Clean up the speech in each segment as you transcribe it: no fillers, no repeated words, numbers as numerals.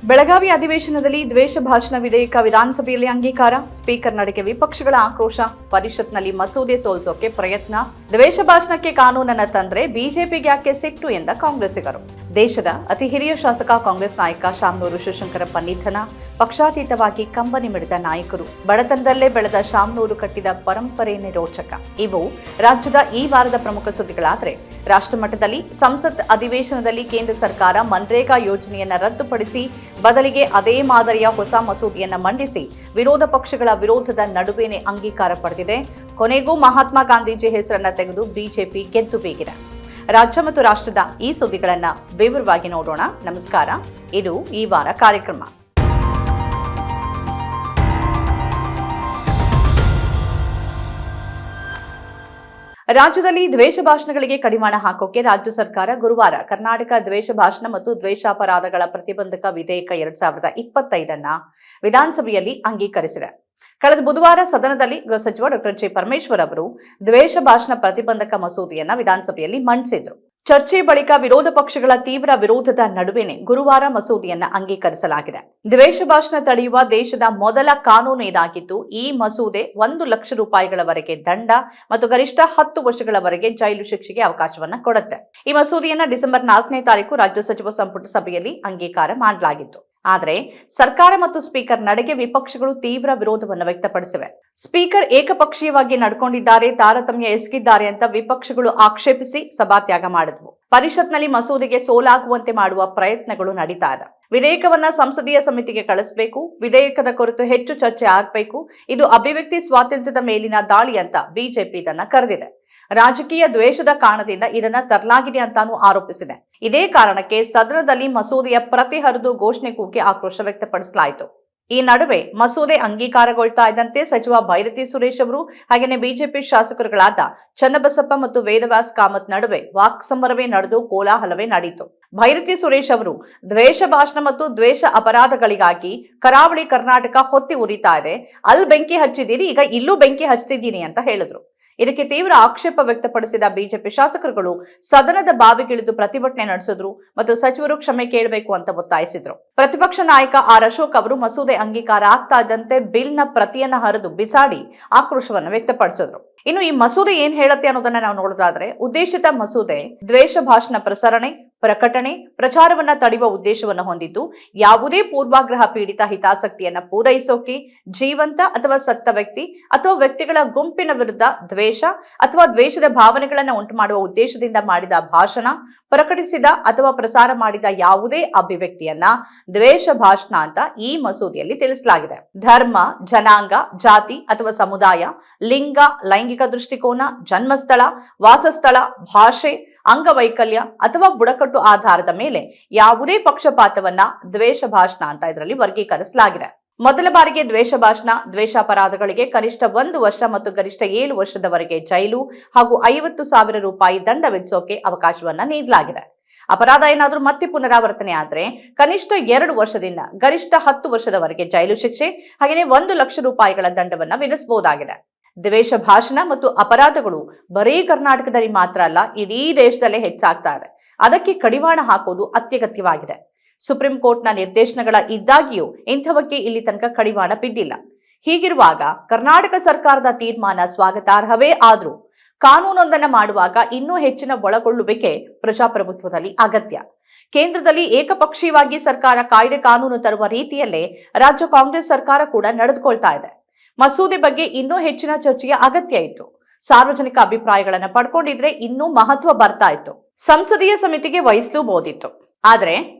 ಬೆಳಗಾವಿ ಅಧಿವೇಶನದಲ್ಲಿ ದ್ವೇಷ ಭಾಷಣ ವಿಧೇಯಕ ವಿಧಾನಸಭೆಯಲ್ಲಿ ಅಂಗೀಕಾರ. ಸ್ಪೀಕರ್ ನಡೆಗೆ ವಿಪಕ್ಷಗಳ ಆಕ್ರೋಶ. ಪರಿಷತ್ನಲ್ಲಿ ಮಸೂದೆ ಸೋಲಿಸೋಕೆ ಪ್ರಯತ್ನ. ದ್ವೇಷ ಭಾಷಣಕ್ಕೆ ಕಾನೂನನ್ನ ತಂದ್ರೆ ಬಿಜೆಪಿಗೆ ಯಾಕೆ ಸಿಟ್ಟು ಎಂದ ಕಾಂಗ್ರೆಸ್ಸಿಗರು. ದೇಶದ ಅತಿ ಹಿರಿಯ ಶಾಸಕ ಕಾಂಗ್ರೆಸ್ ನಾಯಕ ಶಾಮನೂರು ಶಿವಶಂಕರಪ್ಪ ನಿಧನ. ಪಕ್ಷಾತೀತವಾಗಿ ಕಂಬನಿ ಮಿಡಿದ ನಾಯಕರು. ಬಡತನದಲ್ಲೇ ಬೆಳೆದ ಶಾಮನೂರು ಕಟ್ಟಿದ ಪರಂಪರೆಯನ್ನೇ ರೋಚಕ. ಇವು ರಾಜ್ಯದ ಈ ವಾರದ ಪ್ರಮುಖ ಸುದ್ದಿಗಳಾದರೆ, ರಾಷ್ಟ್ರಮಟ್ಟದಲ್ಲಿ ಸಂಸತ್ ಅಧಿವೇಶನದಲ್ಲಿ ಕೇಂದ್ರ ಸರ್ಕಾರ ಮನ್ರೇಗಾ ಯೋಜನೆಯನ್ನ ರದ್ದುಪಡಿಸಿ ಬದಲಿಗೆ ಅದೇ ಮಾದರಿಯ ಹೊಸ ಮಸೂದೆಯನ್ನ ಮಂಡಿಸಿ ವಿರೋಧ ಪಕ್ಷಗಳ ವಿರೋಧದ ನಡುವೆನೇ ಅಂಗೀಕಾರ ಪಡೆದಿದೆ. ಕೊನೆಗೂ ಮಹಾತ್ಮ ಗಾಂಧೀಜಿ ಹೆಸರನ್ನ ತೆಗೆದು ಬಿಜೆಪಿ ಗೆದ್ದು ಬೀಗಿದೆ. ರಾಜ್ಯ ಮತ್ತು ರಾಷ್ಟ್ರದ ಈ ಸುದ್ದಿಗಳನ್ನ ವಿವರವಾಗಿ ನೋಡೋಣ. ನಮಸ್ಕಾರ, ಇದು ಈ ವಾರ ಕಾರ್ಯಕ್ರಮ. ರಾಜ್ಯದಲ್ಲಿ ದ್ವೇಷ ಭಾಷಣಗಳಿಗೆ ಕಡಿವಾಣ ಹಾಕೋಕೆ ರಾಜ್ಯ ಸರ್ಕಾರ ಗುರುವಾರ ಕರ್ನಾಟಕ ದ್ವೇಷ ಭಾಷಣ ಮತ್ತು ದ್ವೇಷಾಪರಾಧಗಳ ಪ್ರತಿಬಂಧಕ ವಿಧೇಯಕ 2025 ವಿಧಾನಸಭೆಯಲ್ಲಿ ಅಂಗೀಕರಿಸಿದೆ. ಕಳೆದ ಬುಧವಾರ ಸದನದಲ್ಲಿ ಗೃಹ ಸಚಿವ ಡಾ ಜಿ ಪರಮೇಶ್ವರ್ ಅವರು ದ್ವೇಷ ಭಾಷಣ ಪ್ರತಿಬಂಧಕ ಮಸೂದೆಯನ್ನ ವಿಧಾನಸಭೆಯಲ್ಲಿ ಮಂಡಿಸಿದ್ರು. ಚರ್ಚೆ ಬಳಿಕ ವಿರೋಧ ಪಕ್ಷಗಳ ತೀವ್ರ ವಿರೋಧದ ನಡುವೆನೇ ಗುರುವಾರ ಮಸೂದೆಯನ್ನ ಅಂಗೀಕರಿಸಲಾಗಿದೆ. ದ್ವೇಷ ಭಾಷಣ ತಡೆಯುವ ದೇಶದ ಮೊದಲ ಕಾನೂನು ಇದಾಗಿದ್ದು, ಈ ಮಸೂದೆ 1 ಲಕ್ಷ ರೂಪಾಯಿಗಳವರೆಗೆ ದಂಡ ಮತ್ತು ಗರಿಷ್ಠ 10 ವರ್ಷಗಳವರೆಗೆ ಜೈಲು ಶಿಕ್ಷೆಗೆ ಅವಕಾಶವನ್ನ ಕೊಡುತ್ತೆ. ಈ ಮಸೂದೆಯನ್ನ ಡಿಸೆಂಬರ್ 4ನೇ ತಾರೀಕು ರಾಜ್ಯ ಸಚಿವ ಸಂಪುಟ ಸಭೆಯಲ್ಲಿ ಅಂಗೀಕಾರ ಮಾಡಲಾಗಿತ್ತು. ಆದರೆ ಸರ್ಕಾರ ಮತ್ತು ಸ್ಪೀಕರ್ ನಡೆಗೆ ವಿಪಕ್ಷಗಳು ತೀವ್ರ ವಿರೋಧವನ್ನು ವ್ಯಕ್ತಪಡಿಸಿವೆ. ಸ್ಪೀಕರ್ ಏಕಪಕ್ಷೀಯವಾಗಿ ನಡ್ಕೊಂಡಿದ್ದಾರೆ, ತಾರತಮ್ಯ ಎಸಗಿದ್ದಾರೆ ಅಂತ ವಿಪಕ್ಷಗಳು ಆಕ್ಷೇಪಿಸಿ ಸಭಾತ್ಯಾಗ ಮಾಡಿದ್ವು. ಪರಿಷತ್ನಲ್ಲಿ ಮಸೂದೆಗೆ ಸೋಲಾಗುವಂತೆ ಮಾಡುವ ಪ್ರಯತ್ನಗಳು ನಡೀತಾ ಇದೆ. ವಿಧೇಯಕವನ್ನ ಸಂಸದೀಯ ಸಮಿತಿಗೆ ಕಳಿಸಬೇಕು. ವಿಧೇಯಕದ ಕುರಿತು ಹೆಚ್ಚು ಚರ್ಚೆ ಆಗಬೇಕು. ಇದು ಅಭಿವ್ಯಕ್ತಿ ಸ್ವಾತಂತ್ರ್ಯದ ಮೇಲಿನ ದಾಳಿ ಅಂತ ಬಿಜೆಪಿ ಇದನ್ನ ಕರೆದಿದೆ. ರಾಜಕೀಯ ದ್ವೇಷದ ಕಾರಣದಿಂದ ಇದನ್ನ ತರಲಾಗಿದೆ ಅಂತಾನೂ ಆರೋಪಿಸಿದೆ. ಇದೇ ಕಾರಣಕ್ಕೆ ಸದನದಲ್ಲಿ ಮಸೂದೆಯ ಪ್ರತಿ ಹರಿದು ಘೋಷಣೆ ಕೂಗಿ ಆಕ್ರೋಶ ವ್ಯಕ್ತಪಡಿಸಲಾಯಿತು. ಈ ನಡುವೆ ಮಸೂದೆ ಅಂಗೀಕಾರಗೊಳ್ತಾ ಇದ್ದಂತೆ ಸಚಿವ ಭೈರತಿ ಸುರೇಶ್ ಅವರು ಹಾಗೆಯೇ ಬಿಜೆಪಿ ಶಾಸಕರುಗಳಾದ ಚನ್ನಬಸಪ್ಪ ಮತ್ತು ವೇದವ್ಯಾಸ್ ಕಾಮತ್ ನಡುವೆ ವಾಕ್ಸಮರವೇ ನಡೆದು ಕೋಲಾಹಲವೇ ನಡೆಯಿತು. ಭೈರತಿ ಸುರೇಶ್ ಅವರು ದ್ವೇಷ ಭಾಷಣ ಮತ್ತು ದ್ವೇಷ ಅಪರಾಧಗಳಿಗಾಗಿ ಕರಾವಳಿ ಕರ್ನಾಟಕ ಹೊತ್ತಿ ಉರಿತಾ ಇದೆ, ಅಲ್ಲಿ ಬೆಂಕಿ ಹಚ್ಚಿದ್ದೀರಿ, ಈಗ ಇಲ್ಲೂ ಬೆಂಕಿ ಹಚ್ತಿದ್ದೀನಿ ಅಂತ ಹೇಳಿದ್ರು. ಇದಕ್ಕೆ ತೀವ್ರ ಆಕ್ಷೇಪ ವ್ಯಕ್ತಪಡಿಸಿದ ಬಿಜೆಪಿ ಶಾಸಕರುಗಳು ಸದನದ ಬಾವಿಗಿಳಿದು ಪ್ರತಿಭಟನೆ ನಡೆಸಿದ್ರು ಮತ್ತು ಸಚಿವರು ಕ್ಷಮೆ ಕೇಳಬೇಕು ಅಂತ ಒತ್ತಾಯಿಸಿದ್ರು. ಪ್ರತಿಪಕ್ಷ ನಾಯಕ ಆರ್ ಅಶೋಕ್ ಅವರು ಮಸೂದೆ ಅಂಗೀಕಾರ ಆಗ್ತಾ ಇದ್ದಂತೆ ಬಿಲ್ನ ಪ್ರತಿಯನ್ನ ಹರಿದು ಬಿಸಾಡಿ ಆಕ್ರೋಶವನ್ನು ವ್ಯಕ್ತಪಡಿಸಿದ್ರು. ಇನ್ನು ಈ ಮಸೂದೆ ಏನ್ ಹೇಳುತ್ತೆ ಅನ್ನೋದನ್ನ ನಾವು ನೋಡೋದಾದ್ರೆ, ಉದ್ದೇಶಿತ ಮಸೂದೆ ದ್ವೇಷ ಭಾಷಣ ಪ್ರಸರಣೆ, ಪ್ರಕಟಣೆ, ಪ್ರಚಾರವನ್ನ ತಡೆಯುವ ಉದ್ದೇಶವನ್ನು ಹೊಂದಿದ್ದು, ಯಾವುದೇ ಪೂರ್ವಾಗ್ರಹ ಪೀಡಿತ ಹಿತಾಸಕ್ತಿಯನ್ನ ಪೂರೈಸೋಕೆ, ಜೀವಂತ ಅಥವಾ ಸತ್ತ ವ್ಯಕ್ತಿ ಅಥವಾ ವ್ಯಕ್ತಿಗಳ ಗುಂಪಿನ ವಿರುದ್ಧ ದ್ವೇಷ ಅಥವಾ ದ್ವೇಷದ ಭಾವನೆಗಳನ್ನು ಉಂಟು ಮಾಡುವ ಉದ್ದೇಶದಿಂದ ಮಾಡಿದ ಭಾಷಣ, ಪ್ರಕಟಿಸಿದ ಅಥವಾ ಪ್ರಸಾರ ಮಾಡಿದ ಯಾವುದೇ ಅಭಿವ್ಯಕ್ತಿಯನ್ನ ದ್ವೇಷ ಭಾಷಣ ಅಂತ ಈ ಮಸೂದೆಯಲ್ಲಿ ತಿಳಿಸಲಾಗಿದೆ. ಧರ್ಮ, ಜನಾಂಗ, ಜಾತಿ ಅಥವಾ ಸಮುದಾಯ, ಲಿಂಗ, ಲೈಂಗಿಕ ದೃಷ್ಟಿಕೋನ, ಜನ್ಮಸ್ಥಳ, ವಾಸಸ್ಥಳ, ಭಾಷೆ, ಅಂಗವೈಕಲ್ಯ ಅಥವಾ ಬುಡಕಟ್ಟು ಆಧಾರದ ಮೇಲೆ ಯಾವುದೇ ಪಕ್ಷಪಾತವನ್ನ ದ್ವೇಷ ಭಾಷಣ ಅಂತ ಇದರಲ್ಲಿ ವರ್ಗೀಕರಿಸಲಾಗಿದೆ. ಮೊದಲ ಬಾರಿಗೆ ದ್ವೇಷ ಭಾಷಣ, ದ್ವೇಷಾಪರಾಧಗಳಿಗೆ ಕನಿಷ್ಠ 1 ವರ್ಷ ಮತ್ತು ಗರಿಷ್ಠ 7 ವರ್ಷದವರೆಗೆ ಜೈಲು ಹಾಗೂ 50,000 ರೂಪಾಯಿ ದಂಡ ವಿಧಿಸೋಕೆ ಅವಕಾಶವನ್ನ ನೀಡಲಾಗಿದೆ. ಅಪರಾಧ ಏನಾದರೂ ಮತ್ತೆ ಪುನರಾವರ್ತನೆ ಆದ್ರೆ ಕನಿಷ್ಠ 2 ವರ್ಷದಿಂದ ಗರಿಷ್ಠ 10 ವರ್ಷದವರೆಗೆ ಜೈಲು ಶಿಕ್ಷೆ ಹಾಗೆಯೇ 1 ಲಕ್ಷ ರೂಪಾಯಿಗಳ ದಂಡವನ್ನ ವಿಧಿಸಬಹುದಾಗಿದೆ. ದ್ವೇಷ ಭಾಷಣ ಮತ್ತು ಅಪರಾಧಗಳು ಬರೀ ಕರ್ನಾಟಕದಲ್ಲಿ ಮಾತ್ರ ಅಲ್ಲ, ಇಡೀ ದೇಶದಲ್ಲೇ ಹೆಚ್ಚಾಗ್ತಾ ಇದೆ. ಅದಕ್ಕೆ ಕಡಿವಾಣ ಹಾಕೋದು ಅತ್ಯಗತ್ಯವಾಗಿದೆ. ಸುಪ್ರೀಂ ಕೋರ್ಟ್ನ ನಿರ್ದೇಶನಗಳ ಇದ್ದಾಗಿಯೂ ಇಂಥವಕ್ಕೆ ಇಲ್ಲಿ ತನಕ ಕಡಿವಾಣ ಬಿದ್ದಿಲ್ಲ. ಹೀಗಿರುವಾಗ ಕರ್ನಾಟಕ ಸರ್ಕಾರದ ತೀರ್ಮಾನ ಸ್ವಾಗತಾರ್ಹವೇ ಆದ್ರೂ ಕಾನೂನೊಂದನ್ನ ಮಾಡುವಾಗ ಇನ್ನೂ ಹೆಚ್ಚಿನ ಒಳಗೊಳ್ಳುವಿಕೆ ಪ್ರಜಾಪ್ರಭುತ್ವದಲ್ಲಿ ಅಗತ್ಯ. ಕೇಂದ್ರದಲ್ಲಿ ಏಕಪಕ್ಷೀಯವಾಗಿ ಸರ್ಕಾರ ಕಾಯ್ದೆ ಕಾನೂನು ತರುವ ರೀತಿಯಲ್ಲೇ ರಾಜ್ಯ ಕಾಂಗ್ರೆಸ್ ಸರ್ಕಾರ ಕೂಡ ನಡೆದುಕೊಳ್ತಾ ಇದೆ. ಮಸೂದೆ ಬಗ್ಗೆ ಇನ್ನೂ ಹೆಚ್ಚಿನ ಚರ್ಚೆಯ ಅಗತ್ಯ ಇತ್ತು. ಸಾರ್ವಜನಿಕ ಅಭಿಪ್ರಾಯಗಳನ್ನ ಪಡ್ಕೊಂಡಿದ್ರೆ ಇನ್ನೂ ಮಹತ್ವ ಬರ್ತಾ ಇತ್ತು. ಸಂಸದೀಯ ಸಮಿತಿಗೆ ವಹಿಸಲೂಬಹುದಿತ್ತು. ಆದ್ರೆ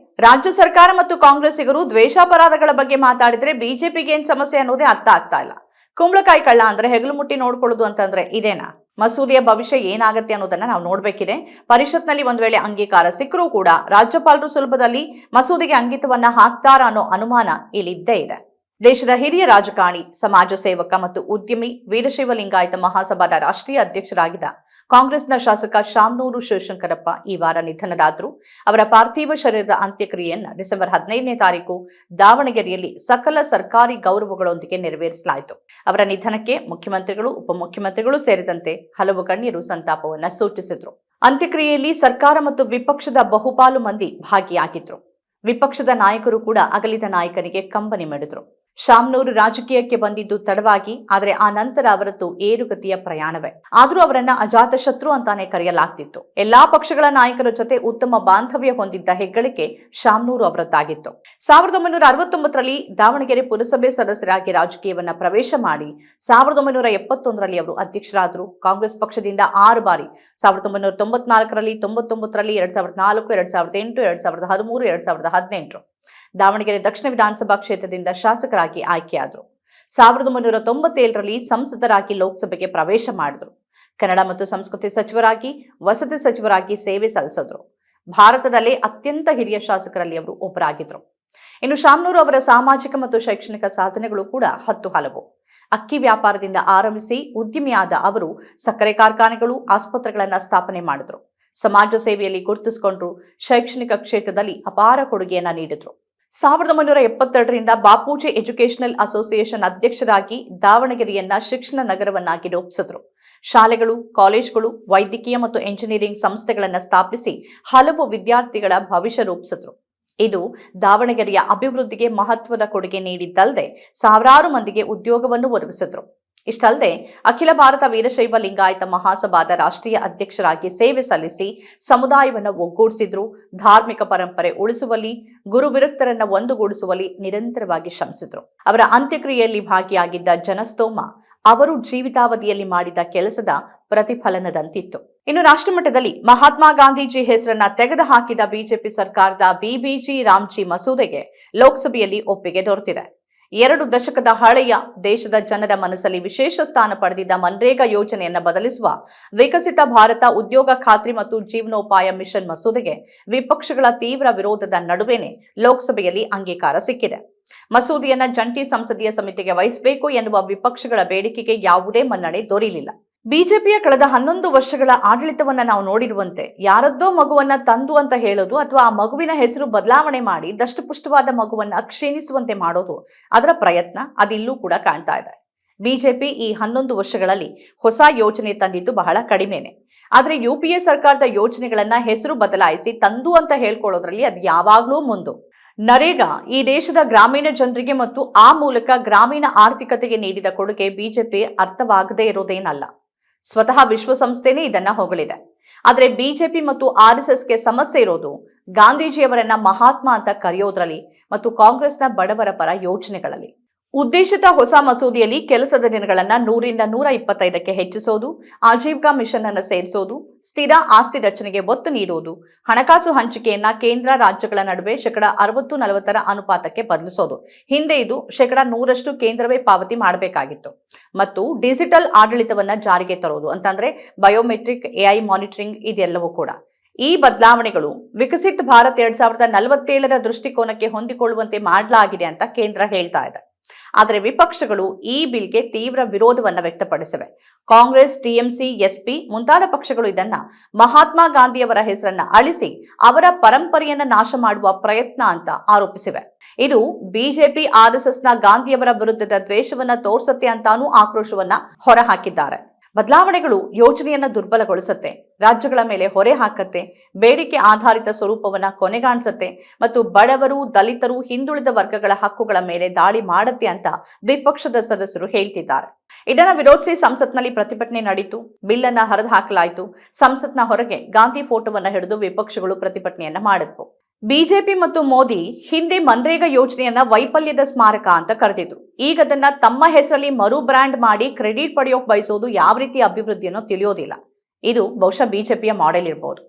ರಾಜ್ಯ ಸರ್ಕಾರ ಮತ್ತು ಕಾಂಗ್ರೆಸ್ಸಿಗರು ದ್ವೇಷಾಪರಾಧಗಳ ಬಗ್ಗೆ ಮಾತಾಡಿದ್ರೆ ಬಿಜೆಪಿಗೆ ಏನ್ ಸಮಸ್ಯೆ ಅನ್ನೋದೇ ಅರ್ಥ ಆಗ್ತಾ ಇಲ್ಲ. ಕುಂಬಳಕಾಯಿ ಕಳ್ಳ ಅಂದ್ರೆ ಹೆಗಲು ಮುಟ್ಟಿ ನೋಡ್ಕೊಳ್ಳೋದು ಅಂತಂದ್ರೆ ಇದೇನಾ? ಮಸೂದೆಯ ಭವಿಷ್ಯ ಏನಾಗುತ್ತೆ ಅನ್ನೋದನ್ನ ನಾವು ನೋಡ್ಬೇಕಿದೆ. ಪರಿಷತ್ನಲ್ಲಿ ಒಂದ್ ವೇಳೆ ಅಂಗೀಕಾರ ಸಿಕ್ಕರೂ ಕೂಡ ರಾಜ್ಯಪಾಲರು ಸುಲಭದಲ್ಲಿ ಮಸೂದೆಗೆ ಅಂಕಿತವನ್ನ ಹಾಕ್ತಾರ ಅನ್ನೋ ಅನುಮಾನ ಇಲ್ಲಿದ್ದೇ ಇದೆ. ದೇಶದ ಹಿರಿಯ ರಾಜಕಾರಣಿ, ಸಮಾಜ ಸೇವಕ ಮತ್ತು ಉದ್ಯಮಿ, ವೀರಶೈವ ಲಿಂಗಾಯತ ಮಹಾಸಭಾದ ರಾಷ್ಟ್ರೀಯ ಅಧ್ಯಕ್ಷರಾಗಿದ್ದ ಕಾಂಗ್ರೆಸ್ನ ಶಾಸಕ ಶಾಮನೂರು ಶಿವಶಂಕರಪ್ಪ ಈ ವಾರ ನಿಧನರಾದರು. ಅವರ ಪಾರ್ಥಿವ ಶರೀರದ ಅಂತ್ಯಕ್ರಿಯೆಯನ್ನು ಡಿಸೆಂಬರ್ 15ನೇ ತಾರೀಕು ದಾವಣಗೆರೆಯಲ್ಲಿ ಸಕಲ ಸರ್ಕಾರಿ ಗೌರವಗಳೊಂದಿಗೆ ನೆರವೇರಿಸಲಾಯಿತು. ಅವರ ನಿಧನಕ್ಕೆ ಮುಖ್ಯಮಂತ್ರಿಗಳು, ಉಪಮುಖ್ಯಮಂತ್ರಿಗಳು ಸೇರಿದಂತೆ ಹಲವು ಗಣ್ಯರು ಸಂತಾಪವನ್ನು ಸೂಚಿಸಿದರು. ಅಂತ್ಯಕ್ರಿಯೆಯಲ್ಲಿ ಸರ್ಕಾರ ಮತ್ತು ವಿಪಕ್ಷದ ಬಹುಪಾಲು ಮಂದಿ ಭಾಗಿಯಾಗಿದ್ರು. ವಿಪಕ್ಷದ ನಾಯಕರು ಕೂಡ ಅಗಲಿದ ನಾಯಕನಿಗೆ ಕಂಬನಿ ಮಿಡಿದ್ರು. ಶಾಮ್ನೂರು ರಾಜಕೀಯಕ್ಕೆ ಬಂದಿದ್ದು ತಡವಾಗಿ, ಆದರೆ ಆ ನಂತರ ಅವರದ್ದು ಏರುಗತಿಯ ಪ್ರಯಾಣವೇ. ಆದರೂ ಅವರನ್ನ ಅಜಾತ ಶತ್ರು ಅಂತಾನೆ ಕರೆಯಲಾಗ್ತಿತ್ತು. ಎಲ್ಲಾ ಪಕ್ಷಗಳ ನಾಯಕರ ಜೊತೆ ಉತ್ತಮ ಬಾಂಧವ್ಯ ಹೊಂದಿದ್ದ ಹೆಗ್ಗಳಿಕೆ ಶಾಮ್ನೂರು ಅವರದ್ದಾಗಿತ್ತು. 1969ರಲ್ಲಿ ದಾವಣಗೆರೆ ಪುರಸಭೆ ಸದಸ್ಯರಾಗಿ ರಾಜಕೀಯವನ್ನ ಪ್ರವೇಶ ಮಾಡಿ 1971ರಲ್ಲಿ ಅವರು ಅಧ್ಯಕ್ಷರಾದರು. ಕಾಂಗ್ರೆಸ್ ಪಕ್ಷದಿಂದ 6 ಬಾರಿ 1994ರಲ್ಲಿ, 99ರಲ್ಲಿ, 2004, 2008, 2013, 2018 ದಾವಣಗೆರೆ ದಕ್ಷಿಣ ವಿಧಾನಸಭಾ ಕ್ಷೇತ್ರದಿಂದ ಶಾಸಕರಾಗಿ ಆಯ್ಕೆಯಾದರು. 1997ರಲ್ಲಿ ಸಂಸದರಾಗಿ ಲೋಕಸಭೆಗೆ ಪ್ರವೇಶ ಮಾಡಿದರು. ಕನ್ನಡ ಮತ್ತು ಸಂಸ್ಕೃತಿ ಸಚಿವರಾಗಿ, ವಸತಿ ಸಚಿವರಾಗಿ ಸೇವೆ ಸಲ್ಲಿಸಿದ್ರು. ಭಾರತದಲ್ಲೇ ಅತ್ಯಂತ ಹಿರಿಯ ಶಾಸಕರಲ್ಲಿ ಅವರು ಒಬ್ಬರಾಗಿದ್ರು. ಇನ್ನು ಶಾಮ್ನೂರು ಅವರ ಸಾಮಾಜಿಕ ಮತ್ತು ಶೈಕ್ಷಣಿಕ ಸಾಧನೆಗಳು ಕೂಡ ಹಲವು. ಅಕ್ಕಿ ವ್ಯಾಪಾರದಿಂದ ಆರಂಭಿಸಿ ಉದ್ಯಮಿಯಾದ ಅವರು ಸಕ್ಕರೆ ಕಾರ್ಖಾನೆಗಳು, ಆಸ್ಪತ್ರೆಗಳನ್ನು ಸ್ಥಾಪನೆ ಮಾಡಿದ್ರು. ಸಮಾಜ ಸೇವೆಯಲ್ಲಿ ಗುರುತಿಸಿಕೊಂಡ್ರು. ಶೈಕ್ಷಣಿಕ ಕ್ಷೇತ್ರದಲ್ಲಿ ಅಪಾರ ಕೊಡುಗೆಯನ್ನ ನೀಡಿದ್ರು. 1972ರಿಂದ ಬಾಪೂಜಿ ಎಜುಕೇಷನಲ್ ಅಸೋಸಿಯೇಷನ್ ಅಧ್ಯಕ್ಷರಾಗಿ ದಾವಣಗೆರೆಯನ್ನ ಶಿಕ್ಷಣ ನಗರವನ್ನಾಗಿ ರೂಪಿಸಿದ್ರು. ಶಾಲೆಗಳು, ಕಾಲೇಜುಗಳು, ವೈದ್ಯಕೀಯ ಮತ್ತು ಎಂಜಿನಿಯರಿಂಗ್ ಸಂಸ್ಥೆಗಳನ್ನು ಸ್ಥಾಪಿಸಿ ಹಲವು ವಿದ್ಯಾರ್ಥಿಗಳ ಭವಿಷ್ಯ ರೂಪಿಸಿದ್ರು. ಇದು ದಾವಣಗೆರೆಯ ಅಭಿವೃದ್ಧಿಗೆ ಮಹತ್ವದ ಕೊಡುಗೆ ನೀಡಿದ್ದಲ್ಲದೆ ಸಾವಿರಾರು ಮಂದಿಗೆ ಉದ್ಯೋಗವನ್ನು ಒದಗಿಸಿದ್ರು. ಇಷ್ಟಲ್ಲದೆ ಅಖಿಲ ಭಾರತ ವೀರಶೈವ ಲಿಂಗಾಯತ ಮಹಾಸಭಾದ ರಾಷ್ಟ್ರೀಯ ಅಧ್ಯಕ್ಷರಾಗಿ ಸೇವೆ ಸಲ್ಲಿಸಿ ಸಮುದಾಯವನ್ನು ಒಗ್ಗೂಡಿಸಿದ್ರು. ಧಾರ್ಮಿಕ ಪರಂಪರೆ ಉಳಿಸುವಲ್ಲಿ, ಗುರು ವಿರಕ್ತರನ್ನ ಒಂದುಗೂಡಿಸುವಲ್ಲಿ ನಿರಂತರವಾಗಿ ಶ್ರಮಿಸಿದ್ರು. ಅವರ ಅಂತ್ಯಕ್ರಿಯೆಯಲ್ಲಿ ಭಾಗಿಯಾಗಿದ್ದ ಜನಸ್ತೋಮ ಅವರು ಜೀವಿತಾವಧಿಯಲ್ಲಿ ಮಾಡಿದ ಕೆಲಸದ ಪ್ರತಿಫಲನದಂತಿತ್ತು. ಇನ್ನು ರಾಷ್ಟ್ರಮಟ್ಟದಲ್ಲಿ ಮಹಾತ್ಮ ಗಾಂಧೀಜಿ ಹೆಸರನ್ನ ತೆಗೆದುಹಾಕಿದ ಬಿಜೆಪಿ ಸರ್ಕಾರದ ವಿಬಿಜಿ ರಾಮ್ಜಿ ಮಸೂದೆಗೆ ಲೋಕಸಭೆಯಲ್ಲಿ ಒಪ್ಪಿಗೆ ದೊರೆತಿದೆ. 2 ದಶಕದ ಹಳೆಯ, ದೇಶದ ಜನರ ಮನಸ್ಸಲ್ಲಿ ವಿಶೇಷ ಸ್ಥಾನ ಪಡೆದಿದ್ದ ಮನ್ರೇಗಾ ಯೋಜನೆಯನ್ನು ಬದಲಿಸುವ ವಿಕಸಿತ ಭಾರತ ಉದ್ಯೋಗ ಖಾತ್ರಿ ಮತ್ತು ಜೀವನೋಪಾಯ ಮಿಷನ್ ಮಸೂದೆಗೆ ವಿಪಕ್ಷಗಳ ತೀವ್ರ ವಿರೋಧದ ನಡುವೆನೇ ಲೋಕಸಭೆಯಲ್ಲಿ ಅಂಗೀಕಾರ ಸಿಕ್ಕಿದೆ. ಮಸೂದೆಯನ್ನ ಜಂಟಿ ಸಂಸದೀಯ ಸಮಿತಿಗೆ ವಹಿಸಬೇಕು ಎನ್ನುವ ವಿಪಕ್ಷಗಳ ಬೇಡಿಕೆಗೆ ಯಾವುದೇ ಮನ್ನಣೆ ದೊರೆಯಲಿಲ್ಲ. ಬಿಜೆಪಿಯ ಕಳೆದ 11 ವರ್ಷಗಳ ಆಡಳಿತವನ್ನ ನಾವು ನೋಡಿರುವಂತೆ ಯಾರದ್ದೋ ಮಗುವನ್ನ ತಂದು ಅಂತ ಹೇಳೋದು ಅಥವಾ ಆ ಮಗುವಿನ ಹೆಸರು ಬದಲಾವಣೆ ಮಾಡಿ ದಷ್ಟಪುಷ್ಟವಾದ ಮಗುವನ್ನ ಕ್ಷೀಣಿಸುವಂತೆ ಮಾಡೋದು ಅದರ ಪ್ರಯತ್ನ ಅದಿಲ್ಲೂ ಕೂಡ ಕಾಣ್ತಾ ಇದೆ. ಬಿಜೆಪಿ ಈ 11 ವರ್ಷಗಳಲ್ಲಿ ಹೊಸ ಯೋಜನೆ ತಂದಿದ್ದು ಬಹಳ ಕಡಿಮೆನೆ. ಆದ್ರೆ ಯುಪಿಎ ಸರ್ಕಾರದ ಯೋಜನೆಗಳನ್ನ ಹೆಸರು ಬದಲಾಯಿಸಿ ತಂದು ಅಂತ ಹೇಳ್ಕೊಳ್ಳೋದ್ರಲ್ಲಿ ಅದು ಯಾವಾಗ್ಲೂ ಮುಂದು. ನರೇಗಾ ಈ ದೇಶದ ಗ್ರಾಮೀಣ ಜನರಿಗೆ ಮತ್ತು ಆ ಮೂಲಕ ಗ್ರಾಮೀಣ ಆರ್ಥಿಕತೆಗೆ ನೀಡಿದ ಕೊಡುಗೆ ಬಿಜೆಪಿ ಅರ್ಥವಾಗದೇ ಇರೋದೇನಲ್ಲ. ಸ್ವತಃ ವಿಶ್ವಸಂಸ್ಥೆನೇ ಇದನ್ನ ಹೊಗಳಿದೆ. ಆದ್ರೆ ಬಿಜೆಪಿ ಮತ್ತು ಆರ್ಎಸ್ಎಸ್ಗೆ ಸಮಸ್ಯೆ ಇರೋದು ಗಾಂಧೀಜಿಯವರನ್ನ ಮಹಾತ್ಮ ಅಂತ ಕರೆಯೋದ್ರಲ್ಲಿ ಮತ್ತು ಕಾಂಗ್ರೆಸ್ನ ಬಡವರ ಪರ ಯೋಜನೆಗಳಲ್ಲಿ. ಉದ್ದೇಶಿತ ಹೊಸ ಮಸೂದೆಯಲ್ಲಿ ಕೆಲಸದ ದಿನಗಳನ್ನ 100ರಿಂದ 125ಕ್ಕೆ ಹೆಚ್ಚಿಸೋದು, ಆಜೀವಿಕಾ ಮಿಷನ್ ಅನ್ನು ಸೇರಿಸೋದು, ಸ್ಥಿರ ಆಸ್ತಿ ರಚನೆಗೆ ಒತ್ತು ನೀಡುವುದು, ಹಣಕಾಸು ಹಂಚಿಕೆಯನ್ನ ಕೇಂದ್ರ ರಾಜ್ಯಗಳ ನಡುವೆ 60-40 ಅನುಪಾತಕ್ಕೆ ಬದಲಿಸೋದು. ಹಿಂದೆ ಇದು 100% ಕೇಂದ್ರವೇ ಪಾವತಿ ಮಾಡಬೇಕಾಗಿತ್ತು. ಮತ್ತು ಡಿಜಿಟಲ್ ಆಡಳಿತವನ್ನ ಜಾರಿಗೆ ತರೋದು ಅಂತಂದ್ರೆ ಬಯೋಮೆಟ್ರಿಕ್, ಎಐ ಮಾನಿಟರಿಂಗ್ ಇದೆಲ್ಲವೂ ಕೂಡ. ಈ ಬದಲಾವಣೆಗಳು ವಿಕಸಿತ ಭಾರತ್ 2047ರ ದೃಷ್ಟಿಕೋನಕ್ಕೆ ಹೊಂದಿಕೊಳ್ಳುವಂತೆ ಮಾಡಲಾಗಿದೆ ಅಂತ ಕೇಂದ್ರ ಹೇಳ್ತಾ ಇದೆ. ಆದರೆ ವಿಪಕ್ಷಗಳು ಈ ಬಿಲ್ಗೆ ತೀವ್ರ ವಿರೋಧವನ್ನ ವ್ಯಕ್ತಪಡಿಸಿವೆ. ಕಾಂಗ್ರೆಸ್, ಟಿಎಂಸಿ, ಎಸ್ಪಿ ಮುಂತಾದ ಪಕ್ಷಗಳು ಇದನ್ನ ಮಹಾತ್ಮ ಗಾಂಧಿಯವರ ಹೆಸರನ್ನ ಅಳಿಸಿ ಅವರ ಪರಂಪರೆಯನ್ನ ನಾಶ ಮಾಡುವ ಪ್ರಯತ್ನ ಅಂತ ಆರೋಪಿಸಿವೆ. ಇದು ಬಿಜೆಪಿ ಆರ್ಎಸ್ಎಸ್ನ ಗಾಂಧಿಯವರ ವಿರುದ್ಧದ ದ್ವೇಷವನ್ನ ತೋರಿಸುತ್ತೆ ಅಂತಾನೂ ಆಕ್ರೋಶವನ್ನ ಹೊರಹಾಕಿದ್ದಾರೆ. ಬದಲಾವಣೆಗಳು ಯೋಜನೆಯನ್ನ ದುರ್ಬಲಗೊಳಿಸುತ್ತೆ, ರಾಜ್ಯಗಳ ಮೇಲೆ ಹೊರೆ ಹಾಕತ್ತೆ, ಬೇಡಿಕೆ ಆಧಾರಿತ ಸ್ವರೂಪವನ್ನ ಕೊನೆಗಾಣಿಸುತ್ತೆ ಮತ್ತು ಬಡವರು, ದಲಿತರು, ಹಿಂದುಳಿದ ವರ್ಗಗಳ ಹಕ್ಕುಗಳ ಮೇಲೆ ದಾಳಿ ಮಾಡುತ್ತೆ ಅಂತ ವಿಪಕ್ಷದ ಸದಸ್ಯರು ಹೇಳ್ತಿದ್ದಾರೆ. ಇದನ್ನ ವಿರೋಧಿಸಿ ಸಂಸತ್ನಲ್ಲಿ ಪ್ರತಿಭಟನೆ ನಡೆಯಿತು. ಬಿಲ್ ಅನ್ನ ಹರಿದು ಹಾಕಲಾಯಿತು. ಸಂಸತ್ನ ಹೊರಗೆ ಗಾಂಧಿ ಫೋಟೋವನ್ನ ಹಿಡಿದು ವಿಪಕ್ಷಗಳು ಪ್ರತಿಭಟನೆಯನ್ನ ಮಾಡಿದ್ವು. ಬಿಜೆಪಿ ಮತ್ತು ಮೋದಿ ಹಿಂದೆ ಮನ್ರೇಗಾ ಯೋಜನೆಯನ್ನ ವೈಫಲ್ಯದ ಸ್ಮಾರಕ ಅಂತ ಕರೆದಿದ್ರು. ಈಗ ಅದನ್ನ ತಮ್ಮ ಹೆಸರಲ್ಲಿ ಮರು ಬ್ರ್ಯಾಂಡ್ ಮಾಡಿ ಕ್ರೆಡಿಟ್ ಪಡೆಯೋಕ್ ಬಯಸೋದು ಯಾವ ರೀತಿಯ ಅಭಿವೃದ್ಧಿಯನ್ನೋ ತಿಳಿಯೋದಿಲ್ಲ. ಇದು ಬಹುಶಃ ಬಿಜೆಪಿಯ ಮಾಡೆಲ್ ಇರಬಹುದು.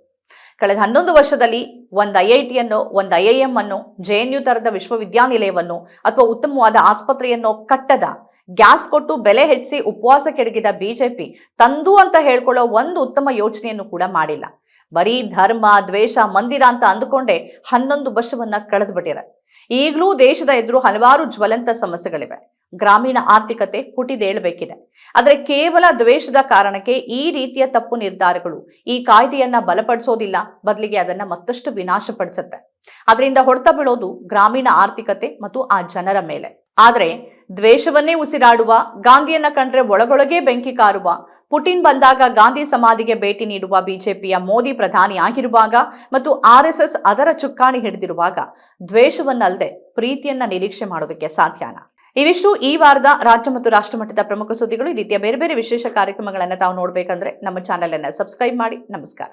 ಕಳೆದ 11 ವರ್ಷದಲ್ಲಿ ಒಂದು ಐಐಟಿಯನ್ನು, ಒಂದು ಐಐಎಂ ಅನ್ನು, ಜೆಎನ್ಯು ತರದ ವಿಶ್ವವಿದ್ಯಾನಿಲಯವನ್ನು ಅಥವಾ ಉತ್ತಮವಾದ ಆಸ್ಪತ್ರೆಯನ್ನು ಕಟ್ಟದ, ಗ್ಯಾಸ್ ಕೊಟ್ಟು ಬೆಲೆ ಹೆಚ್ಚಿಸಿ ಉಪವಾಸ ಕೆಡಗಿದ ಬಿಜೆಪಿ ತಂದು ಅಂತ ಹೇಳ್ಕೊಳ್ಳೋ ಒಂದು ಉತ್ತಮ ಯೋಜನೆಯನ್ನು ಕೂಡ ಮಾಡಿಲ್ಲ. ಬರೀ ಧರ್ಮ, ದ್ವೇಷ, ಮಂದಿರ ಅಂತ ಅಂದುಕೊಂಡೇ 11 ವರ್ಷವನ್ನ ಕಳೆದು ಬಿಟ್ಟಿದೆ. ಈಗಲೂ ದೇಶದ ಎದುರು ಹಲವಾರು ಜ್ವಲಂತ ಸಮಸ್ಯೆಗಳಿವೆ. ಗ್ರಾಮೀಣ ಆರ್ಥಿಕತೆ ಪುಟಿದೇಳಬೇಕಿದೆ. ಆದರೆ ಕೇವಲ ದ್ವೇಷದ ಕಾರಣಕ್ಕೆ ಈ ರೀತಿಯ ತಪ್ಪು ನಿರ್ಧಾರಗಳು ಈ ಕಾಯ್ದೆಯನ್ನ ಬಲಪಡಿಸೋದಿಲ್ಲ, ಬದಲಿಗೆ ಅದನ್ನ ಮತ್ತಷ್ಟು ವಿನಾಶಪಡಿಸುತ್ತೆ. ಅದರಿಂದ ಹೊಡೆತ ಬೀಳೋದು ಗ್ರಾಮೀಣ ಆರ್ಥಿಕತೆ ಮತ್ತು ಆ ಜನರ ಮೇಲೆ. ಆದರೆ ದ್ವೇಷವನ್ನೇ ಉಸಿರಾಡುವ, ಗಾಂಧಿಯನ್ನ ಕಂಡ್ರೆ ಒಳಗೊಳಗೆ ಬೆಂಕಿ ಕಾರುವ, ಪುಟಿನ್ ಬಂದಾಗ ಗಾಂಧಿ ಸಮಾಧಿಗೆ ಭೇಟಿ ನೀಡುವ ಬಿಜೆಪಿಯ ಮೋದಿ ಪ್ರಧಾನಿ ಆಗಿರುವಾಗ ಮತ್ತು RSS ಅದರ ಚುಕ್ಕಾಣಿ ಹಿಡಿದಿರುವಾಗ ದ್ವೇಷವನ್ನಲ್ಲದೆ ಪ್ರೀತಿಯನ್ನ ನಿರೀಕ್ಷೆ ಮಾಡೋದಕ್ಕೆ ಸಾಧ್ಯನಾ? ಇವಿಷ್ಟು ಈ ವಾರದ ರಾಜ್ಯ ಮತ್ತು ರಾಷ್ಟ್ರ ಮಟ್ಟದ ಪ್ರಮುಖ ಸುದ್ದಿಗಳು. ಈ ರೀತಿಯ ಬೇರೆ ಬೇರೆ ವಿಶೇಷ ಕಾರ್ಯಕ್ರಮಗಳನ್ನು ತಾವು ನೋಡಬೇಕಂದ್ರೆ ನಮ್ಮ ಚಾನೆಲ್ ಅನ್ನು ಸಬ್ಸ್ಕ್ರೈಬ್ ಮಾಡಿ. ನಮಸ್ಕಾರ.